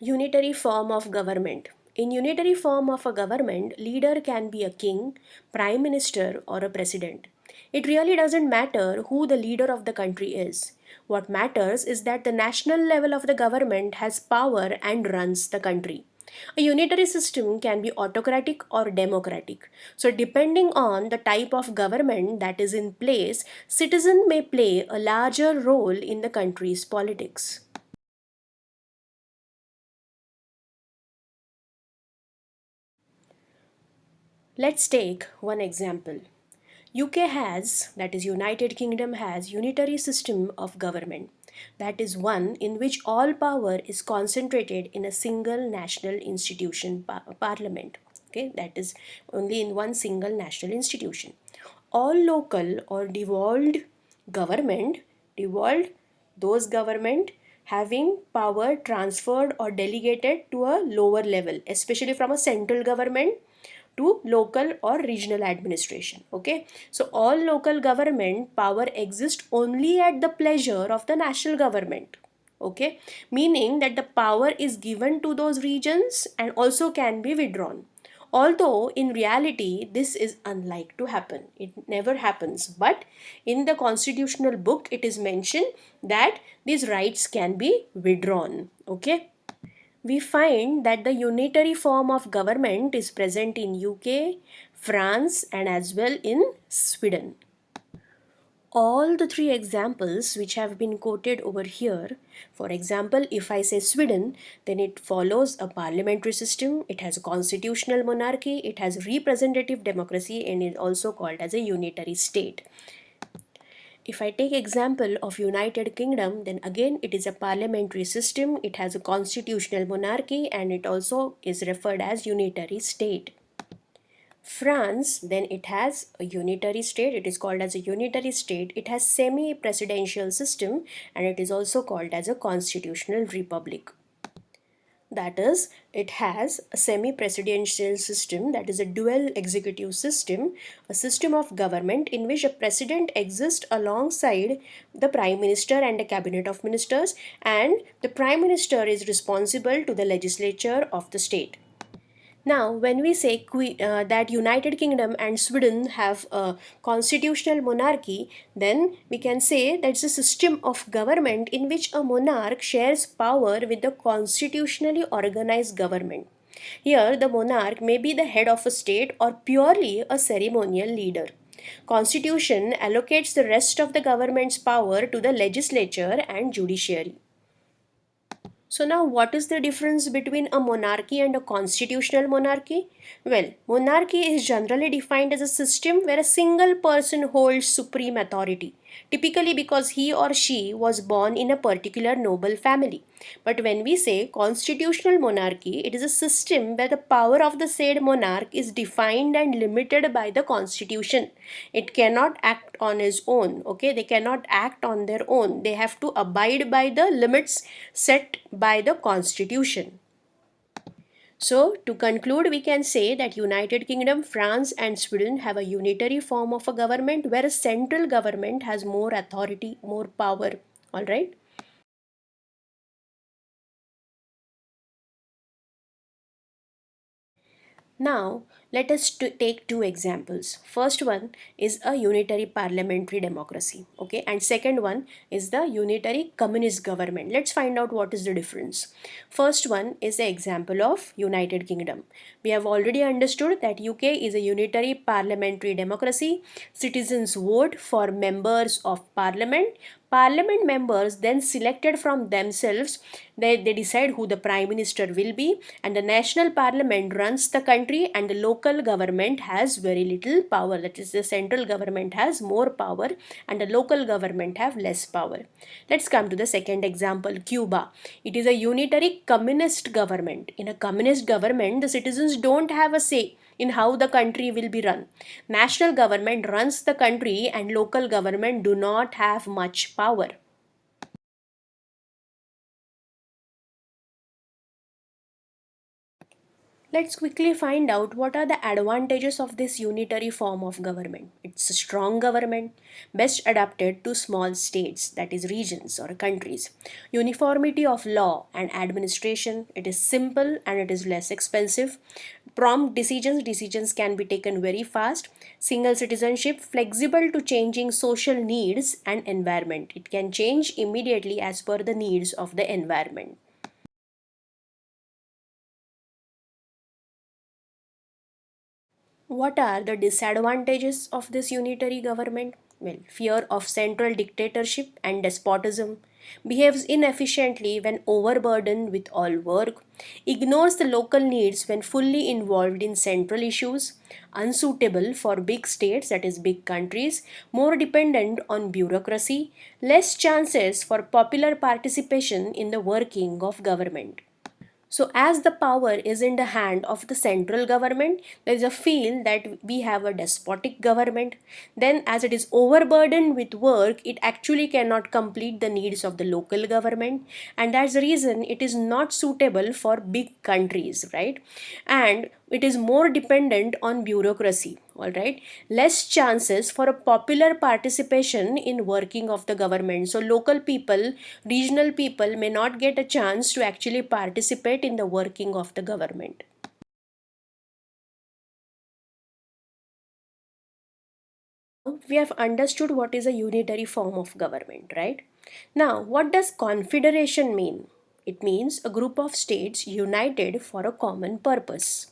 Unitary form of government. In unitary form of a government, leader can be a king, prime minister, or a president. It really doesn't matter who the leader of the country is. What matters is that the national level of the government has power and runs the country. A unitary system can be autocratic or democratic. So, depending on the type of government that is in place, citizen may play a larger role in the country's politics. Let's take one example. UK has, that is United Kingdom has unitary system of government. That is one in which all power is concentrated in a single national institution, parliament. Okay, that is only in one single national institution. All local or devolved those government having power transferred or delegated to a lower level, especially from a central government to local or regional administration. Okay, so all local government power exists only at the pleasure of the national government. Okay, meaning that the power is given to those regions and also can be withdrawn. Although in reality this is unlike to happen, it never happens, but in the constitutional book it is mentioned that these rights can be withdrawn. Okay, we find that the unitary form of government is present in UK, France, and as well in Sweden. All the three examples which have been quoted over here, for example, if I say Sweden, then it follows a parliamentary system, it has a constitutional monarchy, it has representative democracy, and is also called as a unitary state. If I take example of United Kingdom, then again it is a parliamentary system, it has a constitutional monarchy, and it also is referred as unitary state. France, then it has a unitary state, it is called as a unitary state, it has semi-presidential system, and it is also called as a constitutional republic. That is, it has a semi-presidential system, that is a dual executive system, a system of government in which a president exists alongside the prime minister and a cabinet of ministers, and the prime minister is responsible to the legislature of the state. Now, when we say that United Kingdom and Sweden have a constitutional monarchy, then we can say that's a system of government in which a monarch shares power with the constitutionally organized government. Here, the monarch may be the head of a state or purely a ceremonial leader. Constitution allocates the rest of the government's power to the legislature and judiciary. So now what is the difference between a monarchy and a constitutional monarchy? Well, monarchy is generally defined as a system where a single person holds supreme authority, typically because he or she was born in a particular noble family. But when we say constitutional monarchy, it is a system where the power of the said monarch is defined and limited by the constitution. It cannot act on its own. Okay, they cannot act on their own. They have to abide by the limits set by the constitution. So, to conclude, we can say that United Kingdom, France, and Sweden have a unitary form of a government where a central government has more authority, more power. All right. Now, let us take two examples. First one is a unitary parliamentary democracy, okay, and second one is the unitary communist government. Let's find out what is the difference. First one is the example of United Kingdom. We have already understood that UK is a unitary parliamentary democracy. Citizens vote for members of parliament. Parliament members then selected from themselves, they decide who the prime minister will be, and the national parliament runs the country, and the local government has very little power. That is, the central government has more power and the local government have less power. Let's come to the second example, Cuba. It is a unitary communist government. In a communist government, the citizens don't have a say in how the country will be run. National government runs the country and local government do not have much power. Let's quickly find out what are the advantages of this unitary form of government. It's a strong government, best adapted to small states, that is, regions or countries. Uniformity of law and administration, it is simple and it is less expensive. Prompt decisions can be taken very fast. Single citizenship, flexible to changing social needs and environment. It can change immediately as per the needs of the environment. What are the disadvantages of this unitary government? Well, fear of central dictatorship and despotism, behaves inefficiently when overburdened with all work, ignores the local needs when fully involved in central issues, unsuitable for big states, that is, big countries, more dependent on bureaucracy, less chances for popular participation in the working of government. So, as the power is in the hand of the central government, there is a feel that we have a despotic government. Then, as it is overburdened with work, it actually cannot complete the needs of the local government, and that's the reason it is not suitable for big countries, right? And it is more dependent on bureaucracy, all right, less chances for a popular participation in working of the government. So local people, regional people may not get a chance to actually participate in the working of the government. We have understood what is a unitary form of government, right? Now, what does confederation mean? It means a group of states united for a common purpose.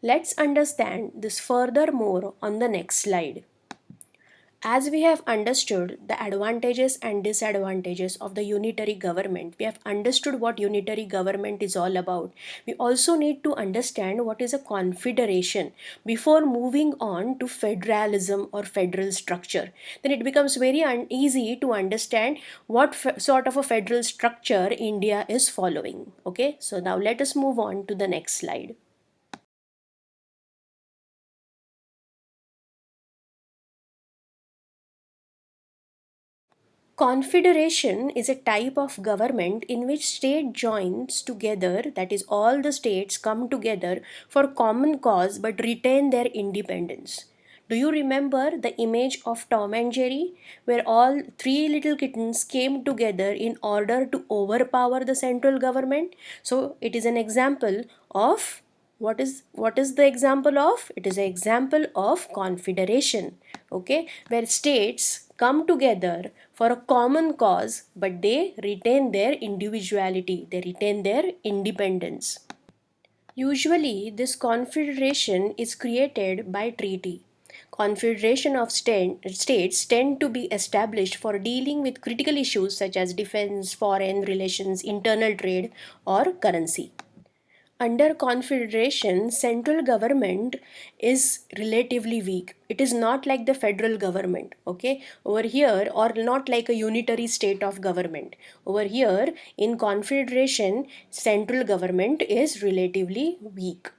Let's understand this furthermore on the next slide. As we have understood the advantages and disadvantages of the unitary government, we have understood what unitary government is all about. We also need to understand what is a confederation before moving on to federalism or federal structure. Then it becomes very uneasy to understand what sort of a federal structure India is following. Okay, so now let us move on to the next slide. Confederation is a type of government in which state joins together, that is, all the states come together for common cause but retain their independence. Do you remember the image of Tom and Jerry, where all three little kittens came together in order to overpower the central government? So, it is an example of what is the example of? It is an example of confederation, okay, where states come together for a common cause but they retain their individuality, they retain their independence. Usually, this confederation is created by treaty. Confederation of states tend to be established for dealing with critical issues such as defense, foreign relations, internal trade, or currency. Under confederation, central government is relatively weak. It is not like the federal government, okay, over here, or not like a unitary state of government. Over here, in confederation, central government is relatively weak.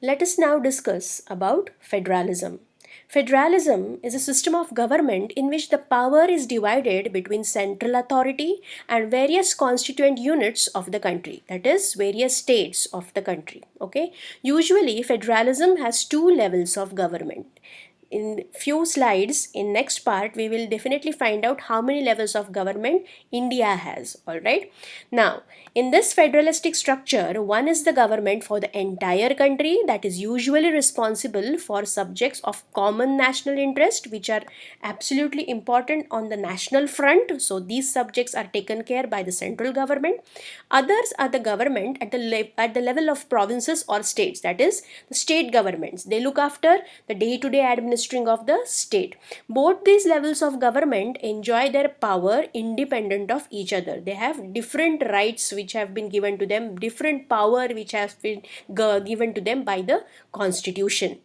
Let us now discuss about federalism. Federalism is a system of government in which the power is divided between central authority and various constituent units of the country, that is, various states of the country. Okay, usually federalism has two levels of government. In few slides in next part we will definitely find out how many levels of government India has, all right. Now, in this federalistic structure, one is the government for the entire country, that is usually responsible for subjects of common national interest which are absolutely important on the national front, so these subjects are taken care by the central government. Others are the government at the level of provinces or states, that is the state governments. They look after the day to day administering of the state. Both these levels of government enjoy their power independent of each other. They have different rights which have been given to them, different power which has been given to them by the constitution.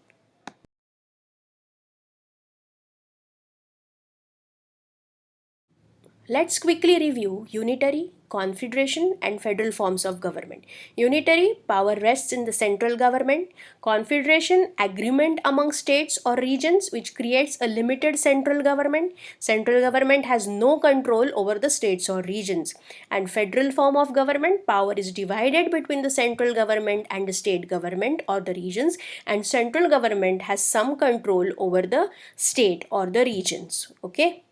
Let's quickly review unitary, confederation, and federal forms of government. Unitary, power rests in the central government. Confederation, agreement among states or regions which creates a limited central government. Central government has no control over the states or regions. And federal form of government, power is divided between the central government and the state government or the regions, and central government has some control over the state or the regions. Okay.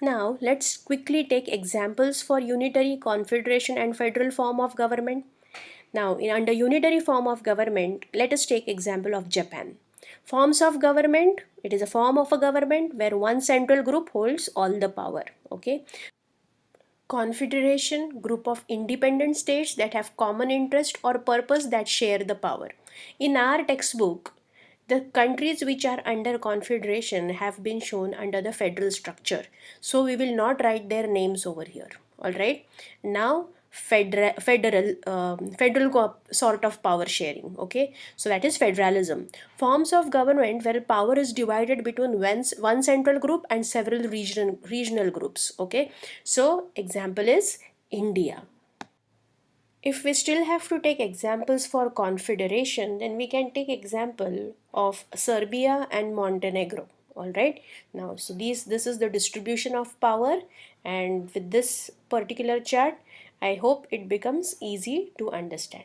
Now, let's quickly take examples for unitary, confederation, and federal form of government. Now, under unitary form of government, let us take example of Japan. Forms of government, it is a form of a government where one central group holds all the power. Okay. Confederation, group of independent states that have common interest or purpose that share the power. In our textbook, the countries which are under confederation have been shown under the federal structure. So we will not write their names over here. Alright. Now federal sort of power sharing. Okay. So that is federalism. Forms of government where power is divided between one central group and several regional groups. Okay. So example is India. If we still have to take examples for confederation, then we can take example of Serbia and Montenegro. All right. Now, so this is the distribution of power, and with this particular chart, I hope it becomes easy to understand.